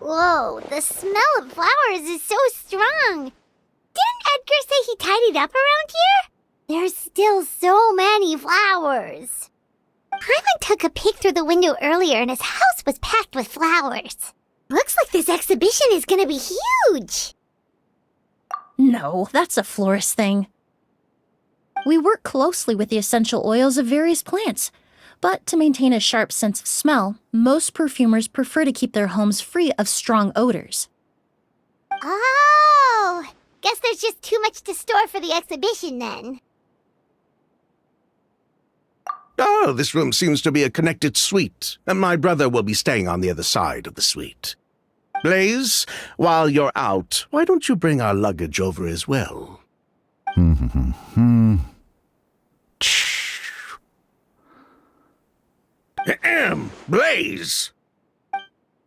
Whoa, the smell of flowers is so strong. Didn't Edgar say he tidied up around here? There's still so many flowers. Ivan took a peek through the window earlier and his house was packed with flowers. Looks like this exhibition is gonna be huge. No, that's a florist thing. We work closely with the essential oils of various plants, but to maintain a sharp sense of smell, most perfumers prefer to keep their homes free of strong odors. Oh, guess there's just too much to store for the exhibition then. Oh, this room seems to be a connected suite, and my brother will be staying on the other side of the suite. Blaze, while you're out, why don't you bring our luggage over as well? Blaze!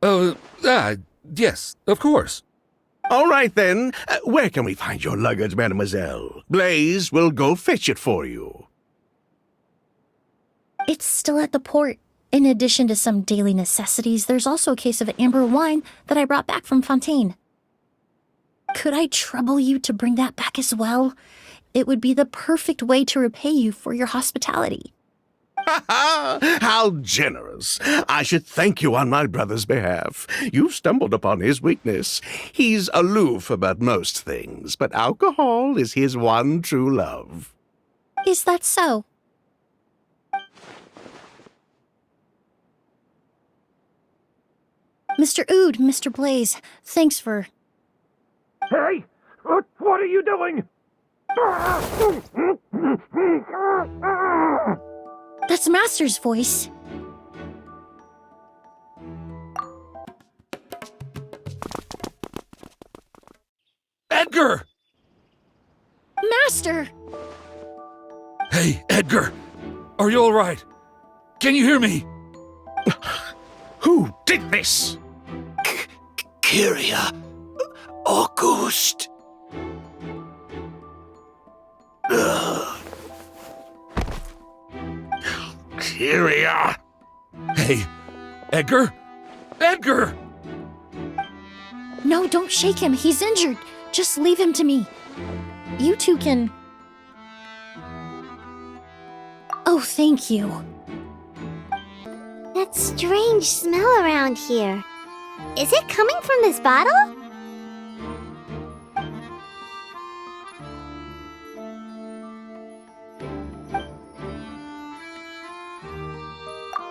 Yes, of course. All right, then. Where can we find your luggage, mademoiselle? Blaze will go fetch it for you. It's still at the port. In addition to some daily necessities, there's also a case of amber wine that I brought back from Fontaine. Could I trouble you to bring that back as well? It would be the perfect way to repay you for your hospitality. Ha ha! How generous! I should thank you on my brother's behalf. You've stumbled upon his weakness. He's aloof about most things, but alcohol is his one true love. Is that so? Mr. Ood, Mr. Blaze, thanks for... Hey! What are you doing? That's Master's voice. Edgar! Master! Hey, Edgar! Are you all right? Can you hear me? Who did this? Kyria. August. Kyria! Hey, Edgar? Edgar! No, don't shake him. He's injured. Just leave him to me. You two can... Oh, thank you. That strange smell around here. Is it coming from this bottle?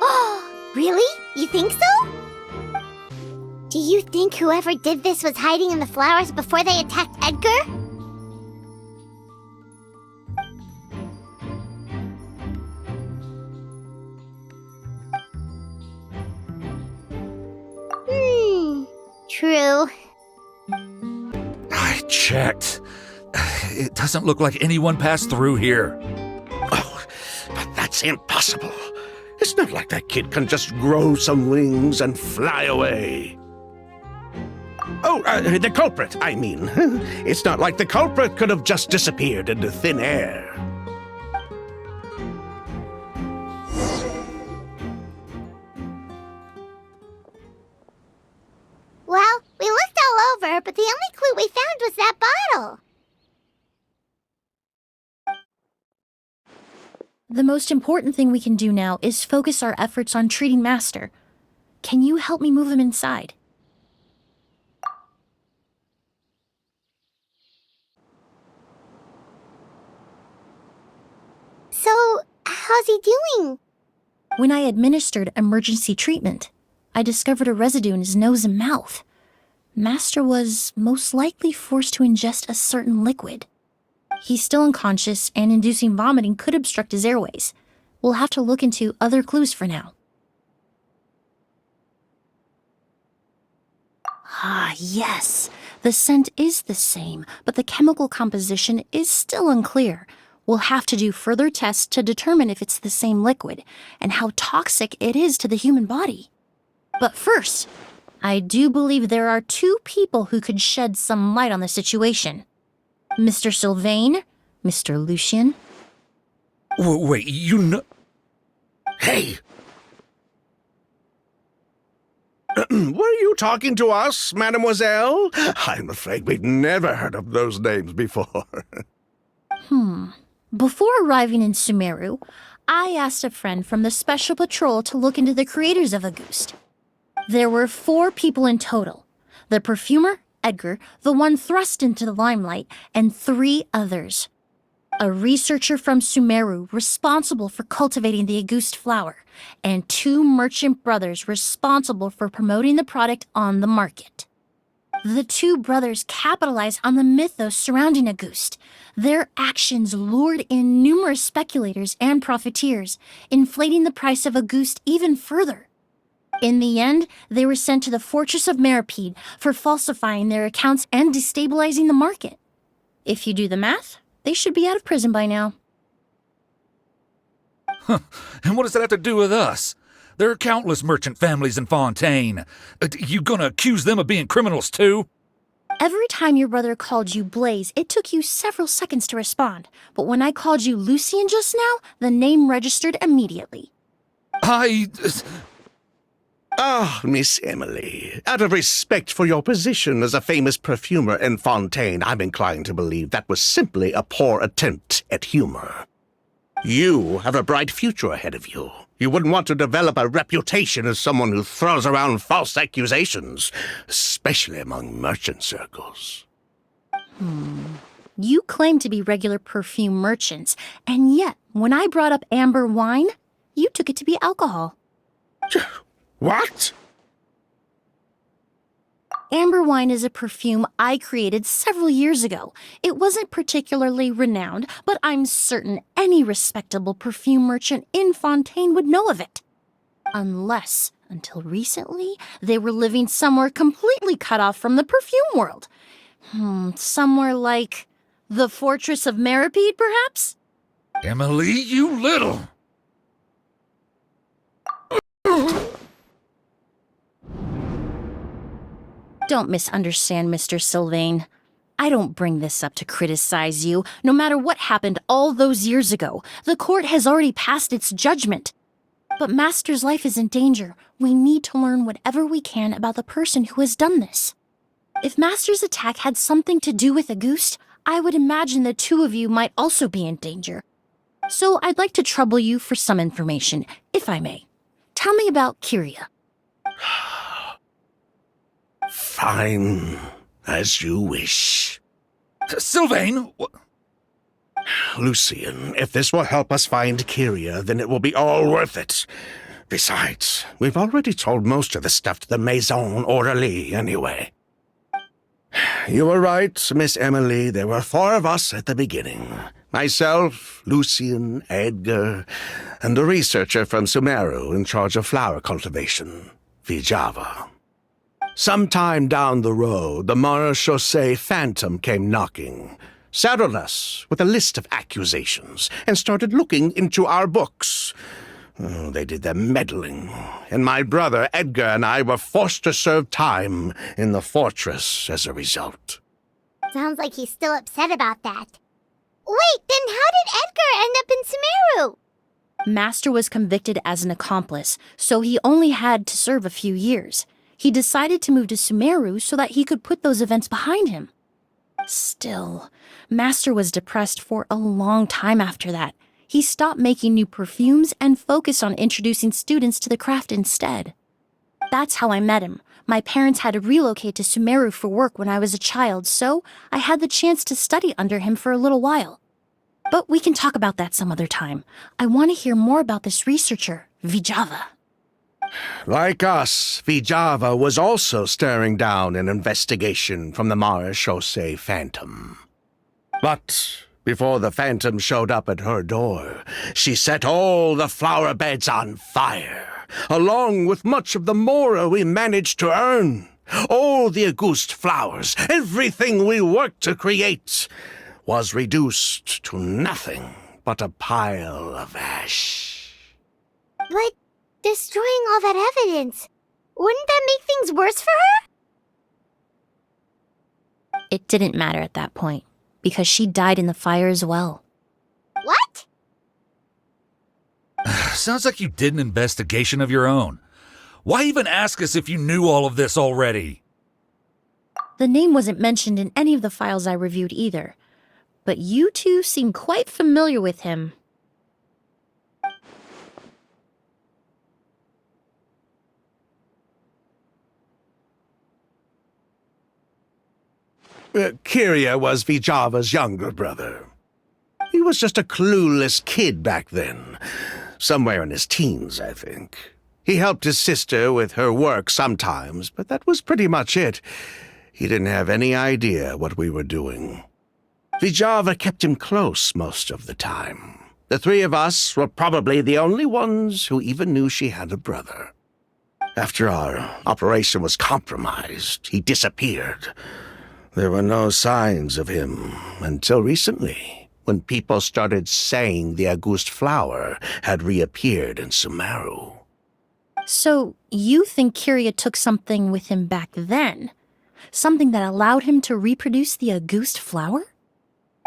Oh, really? You think so? Do you think whoever did this was hiding in the flowers before they attacked Edgar? True. I checked. It doesn't look like anyone passed through here. Oh, but that's impossible. It's not like that kid can just grow some wings and fly away. Oh, the culprit, I mean. It's not like the culprit could have just disappeared into thin air. Well, we looked all over, but the only clue we found was that bottle. The most important thing we can do now is focus our efforts on treating Master. Can you help me move him inside? So, how's he doing? When I administered emergency treatment, I discovered a residue in his nose and mouth. Master was most likely forced to ingest a certain liquid. He's still unconscious, and inducing vomiting could obstruct his airways. We'll have to look into other clues for now. Ah, yes. The scent is the same, but the chemical composition is still unclear. We'll have to do further tests to determine if it's the same liquid, and how toxic it is to the human body. But first, I do believe there are two people who could shed some light on the situation. Mr. Sylvain, Mr. Lucien. Wait, you know... Hey! Were you talking to us, mademoiselle? I'm afraid we've never heard of those names before. Before arriving in Sumeru, I asked a friend from the Special Patrol to look into the creators of Auguste. There were 4 people in total. The perfumer, Edgar, the one thrust into the limelight, and 3 others. A researcher from Sumeru responsible for cultivating the Auguste flower, and 2 merchant brothers responsible for promoting the product on the market. The 2 brothers capitalized on the mythos surrounding Auguste. Their actions lured in numerous speculators and profiteers, inflating the price of Auguste even further. In the end, they were sent to the Fortress of Meripede for falsifying their accounts and destabilizing the market. If you do the math, they should be out of prison by now. And what does that have to do with us? There are countless merchant families in Fontaine. You gonna accuse them of being criminals too? Every time your brother called you Blaze, it took you several seconds to respond. But when I called you Lucien just now, the name registered immediately. Ah, Miss Emily, out of respect for your position as a famous perfumer in Fontaine, I'm inclined to believe that was simply a poor attempt at humor. You have a bright future ahead of you. You wouldn't want to develop a reputation as someone who throws around false accusations, especially among merchant circles. You claim to be regular perfume merchants, and yet, when I brought up amber wine, you took it to be alcohol. What? Amber wine is a perfume I created several years ago. It wasn't particularly renowned, but I'm certain any respectable perfume merchant in Fontaine would know of it. Unless, until recently, they were living somewhere completely cut off from the perfume world. Somewhere like the Fortress of Meripede, perhaps? Emily, you little... Don't misunderstand, Mr. Sylvain. I don't bring this up to criticize you. No matter what happened all those years ago, the court has already passed its judgment. But Master's life is in danger. We need to learn whatever we can about the person who has done this. If Master's attack had something to do with Auguste, I would imagine the 2 of you might also be in danger. So I'd like to trouble you for some information, if I may. Tell me about Kyria. Fine, as you wish. Sylvain! Lucien, if this will help us find Kyria, then it will be all worth it. Besides, we've already told most of the stuff to the Maison Orderly anyway. You were right, Miss Emily. There were 4 of us at the beginning. Myself, Lucien, Edgar, and a researcher from Sumeru in charge of flower cultivation, Vijava. Sometime down the road, the Marechaussee Phantom came knocking, saddled us with a list of accusations, and started looking into our books. They did their meddling, and my brother Edgar and I were forced to serve time in the fortress as a result. Sounds like he's still upset about that. Wait, then how did Edgar end up in Sumeru? Master was convicted as an accomplice, so he only had to serve a few years. He decided to move to Sumeru so that he could put those events behind him. Still, Master was depressed for a long time after that. He stopped making new perfumes and focused on introducing students to the craft instead. That's how I met him. My parents had to relocate to Sumeru for work when I was a child, so I had the chance to study under him for a little while. But we can talk about that some other time. I want to hear more about this researcher, Vijava. Like us, Vijava was also staring down an investigation from the Marechaussee Phantom. But before the Phantom showed up at her door, she set all the flower beds on fire, along with much of the mora we managed to earn. All the Auguste flowers, everything we worked to create, was reduced to nothing but a pile of ash. But destroying all that evidence, wouldn't that make things worse for her? It didn't matter at that point, because she died in the fire as well. What? Sounds like you did an investigation of your own. Why even ask us if you knew all of this already? The name wasn't mentioned in any of the files I reviewed either, but you two seem quite familiar with him. Kyria was Vijava's younger brother. He was just a clueless kid back then. Somewhere in his teens, I think. He helped his sister with her work sometimes, but that was pretty much it. He didn't have any idea what we were doing. Vijava kept him close most of the time. The three of us were probably the only ones who even knew she had a brother. After our operation was compromised, he disappeared. There were no signs of him until recently, when people started saying the August flower had reappeared in Sumeru. So, you think Kyria took something with him back then? Something that allowed him to reproduce the August flower?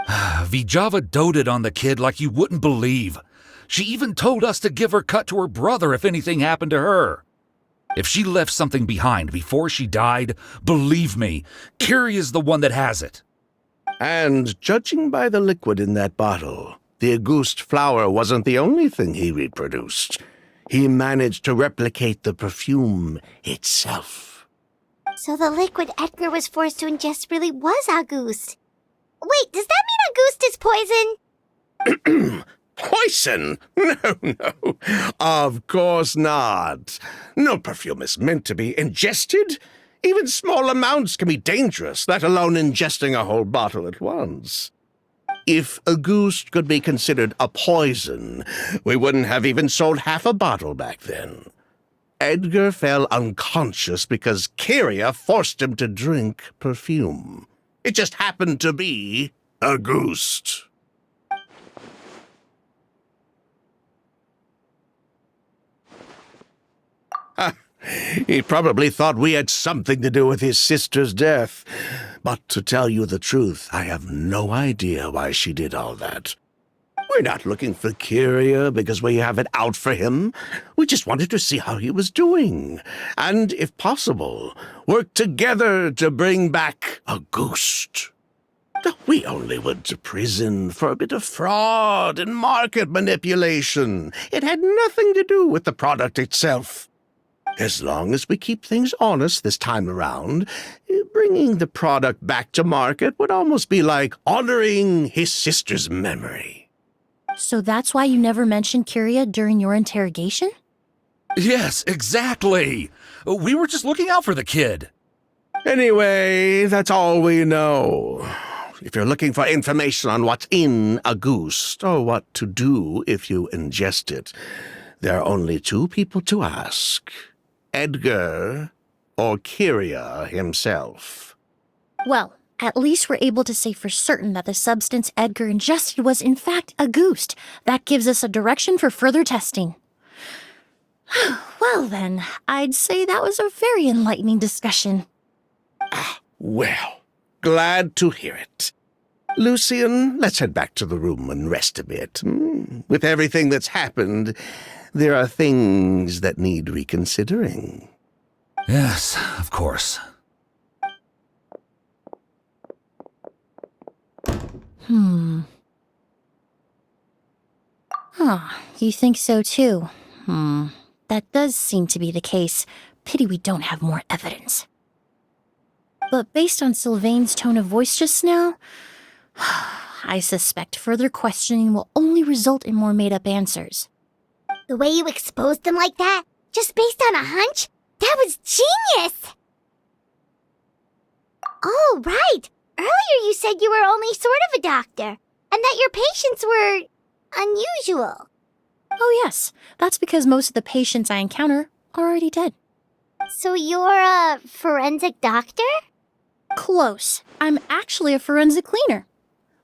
Vijava doted on the kid like you wouldn't believe. She even told us to give her cut to her brother if anything happened to her. If she left something behind before she died, believe me, Kyria's the one that has it. And judging by the liquid in that bottle, the August flower wasn't the only thing he reproduced. He managed to replicate the perfume itself. So the liquid Edgar was forced to ingest really was August. Wait, does that mean August is poison? Poison? No. Of course not. No perfume is meant to be ingested. Even small amounts can be dangerous, let alone ingesting a whole bottle at once. If August could be considered a poison, we wouldn't have even sold half a bottle back then. Edgar fell unconscious because Kyria forced him to drink perfume. It just happened to be August. He probably thought we had something to do with his sister's death. But to tell you the truth, I have no idea why she did all that. We're not looking for Kyria because we have it out for him. We just wanted to see how he was doing. And, if possible, work together to bring back August. We only went to prison for a bit of fraud and market manipulation. It had nothing to do with the product itself. As long as we keep things honest this time around, bringing the product back to market would almost be like honoring his sister's memory. So that's why you never mentioned Kyria during your interrogation? Yes, exactly. We were just looking out for the kid. Anyway, that's all we know. If you're looking for information on what's in August, or what to do if you ingest it, there are only two people to ask. Edgar or Kyria himself. Well, at least we're able to say for certain that the substance Edgar ingested was in fact August. That gives us a direction for further testing. Well then, I'd say that was a very enlightening discussion. Well, glad to hear it. Lucian, let's head back to the room and rest a bit. With everything that's happened, there are things that need reconsidering. Yes, of course. You think so too? That does seem to be the case. Pity we don't have more evidence. But based on Sylvain's tone of voice just now, I suspect further questioning will only result in more made-up answers. The way you exposed them like that, just based on a hunch? That was genius! Oh, right. Earlier you said you were only sort of a doctor, and that your patients were unusual. Oh yes, that's because most of the patients I encounter are already dead. So you're a forensic doctor? Close. I'm actually a forensic cleaner.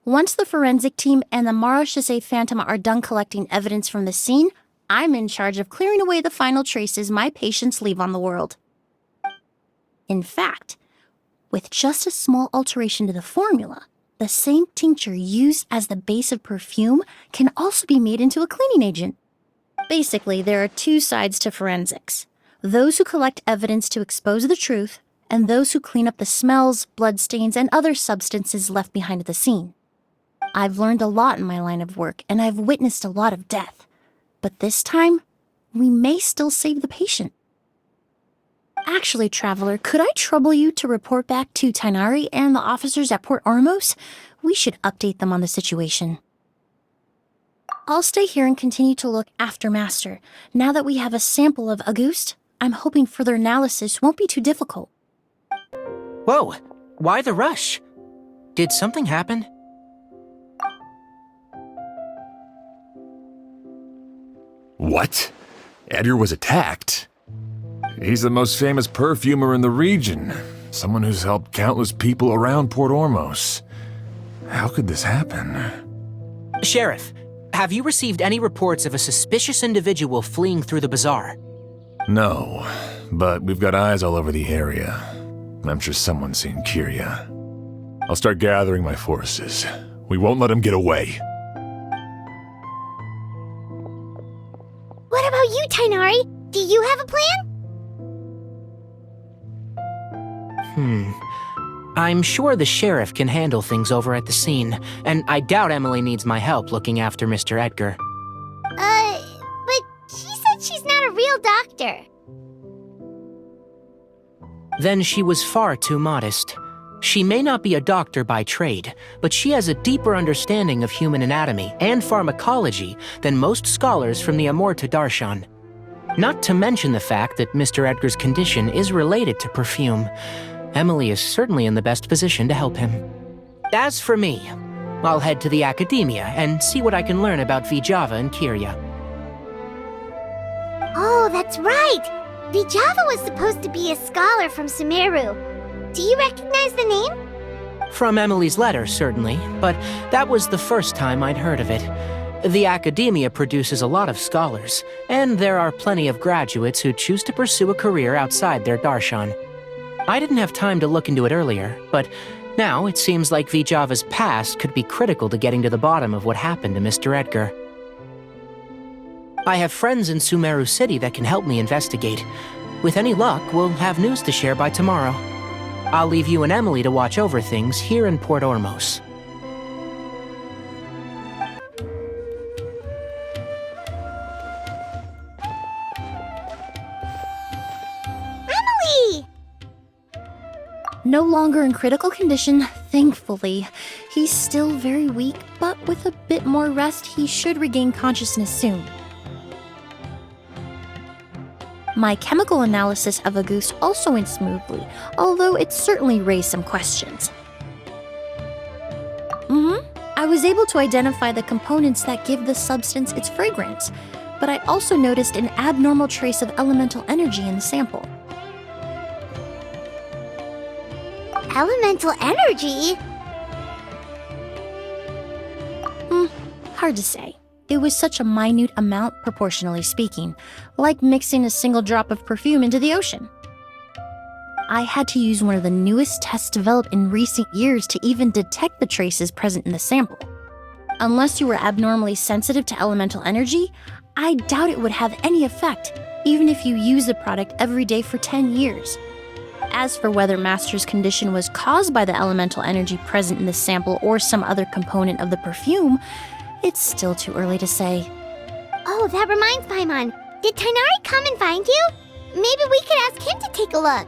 Once the forensic team and the Marachese Phantom are done collecting evidence from the scene, I'm in charge of clearing away the final traces my patients leave on the world. In fact, with just a small alteration to the formula, the same tincture used as the base of perfume can also be made into a cleaning agent. Basically, there are two sides to forensics. those who collect evidence to expose the truth, and those who clean up the smells, bloodstains, and other substances left behind at the scene. I've learned a lot in my line of work, and I've witnessed a lot of death. But this time, we may still save the patient. Actually, Traveler, could I trouble you to report back to Tainari and the officers at Port Ormos? We should update them on the situation. I'll stay here and continue to look after Master. Now that we have a sample of Auguste, I'm hoping further analysis won't be too difficult. Whoa, why the rush? Did something happen? What? Edgar was attacked? He's the most famous perfumer in the region. Someone who's helped countless people around Port Ormos. How could this happen? Sheriff, have you received any reports of a suspicious individual fleeing through the bazaar? No, but we've got eyes all over the area. I'm sure someone's seen Kyria. I'll start gathering my forces. We won't let him get away. What about you, Tainari? Do you have a plan? I'm sure the sheriff can handle things over at the scene, and I doubt Emily needs my help looking after Mr. Edgar. But she said she's not a real doctor. Then she was far too modest. She may not be a doctor by trade, but she has a deeper understanding of human anatomy and pharmacology than most scholars from the Amorta Darshan. Not to mention the fact that Mr. Edgar's condition is related to perfume. Emily is certainly in the best position to help him. As for me, I'll head to the academia and see what I can learn about Vijava and Kyria. Oh, that's right! Vijava was supposed to be a scholar from Sumeru. Do you recognize the name? From Emily's letter, certainly, but that was the first time I'd heard of it. The academia produces a lot of scholars, and there are plenty of graduates who choose to pursue a career outside their darshan. I didn't have time to look into it earlier, but now it seems like Vijava's past could be critical to getting to the bottom of what happened to Mr. Edgar. I have friends in Sumeru City that can help me investigate. With any luck, we'll have news to share by tomorrow. I'll leave you and Emily to watch over things here in Port Ormos. Emily! No longer in critical condition, thankfully. He's still very weak, but with a bit more rest, he should regain consciousness soon. My chemical analysis of Auguste also went smoothly, although it certainly raised some questions. I was able to identify the components that give the substance its fragrance, but I also noticed an abnormal trace of elemental energy in the sample. Elemental energy? Hard to say. It was such a minute amount, proportionally speaking, like mixing a single drop of perfume into the ocean. I had to use one of the newest tests developed in recent years to even detect the traces present in the sample. Unless you were abnormally sensitive to elemental energy, I doubt it would have any effect, even if you use the product every day for 10 years. As for whether Master's condition was caused by the elemental energy present in the sample or some other component of the perfume, it's still too early to say. Oh, that reminds Paimon. Did Tainari come and find you? Maybe we could ask him to take a look.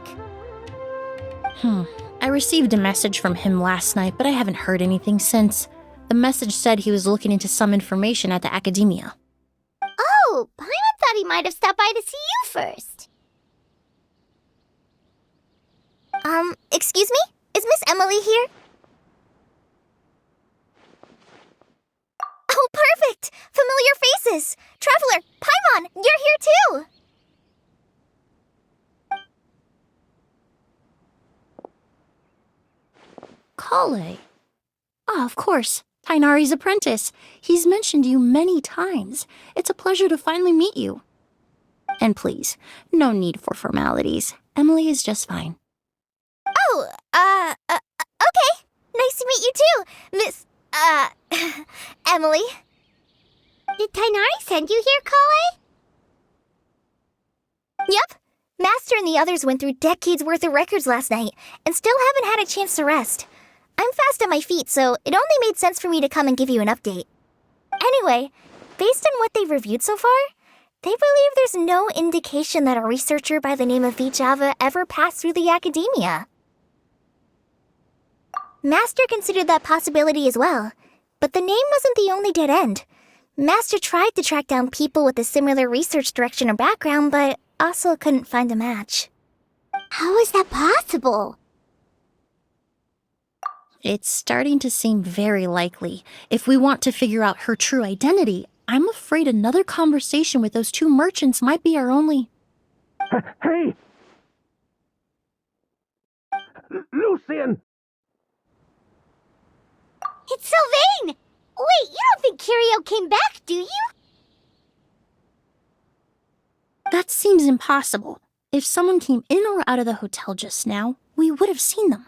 I received a message from him last night, but I haven't heard anything since. The message said he was looking into some information at the academia. Oh, Paimon thought he might have stopped by to see you first. Excuse me? Is Miss Emily here? Oh, perfect! Familiar faces! Traveler, Paimon, you're here too! Kale. Ah, of course. Tainari's apprentice. He's mentioned you many times. It's a pleasure to finally meet you. And please, no need for formalities. Emily is just fine. Oh, okay. Nice to meet you too, Miss, Emily. Did Tainari send you here, Kale? Yep. Master and the others went through decades worth of records last night, and still haven't had a chance to rest. I'm fast on my feet, so it only made sense for me to come and give you an update. Anyway, based on what they've reviewed so far, they believe there's no indication that a researcher by the name of Vijava ever passed through the academia. Master considered that possibility as well, but the name wasn't the only dead end. Master tried to track down people with a similar research direction or background, but also couldn't find a match. How is that possible? It's starting to seem very likely. If we want to figure out her true identity, I'm afraid another conversation with those two merchants might be our only... Hey! Lucian! It's Sylvain! Wait, you don't think Kirio came back, do you? That seems impossible. If someone came in or out of the hotel just now, we would have seen them.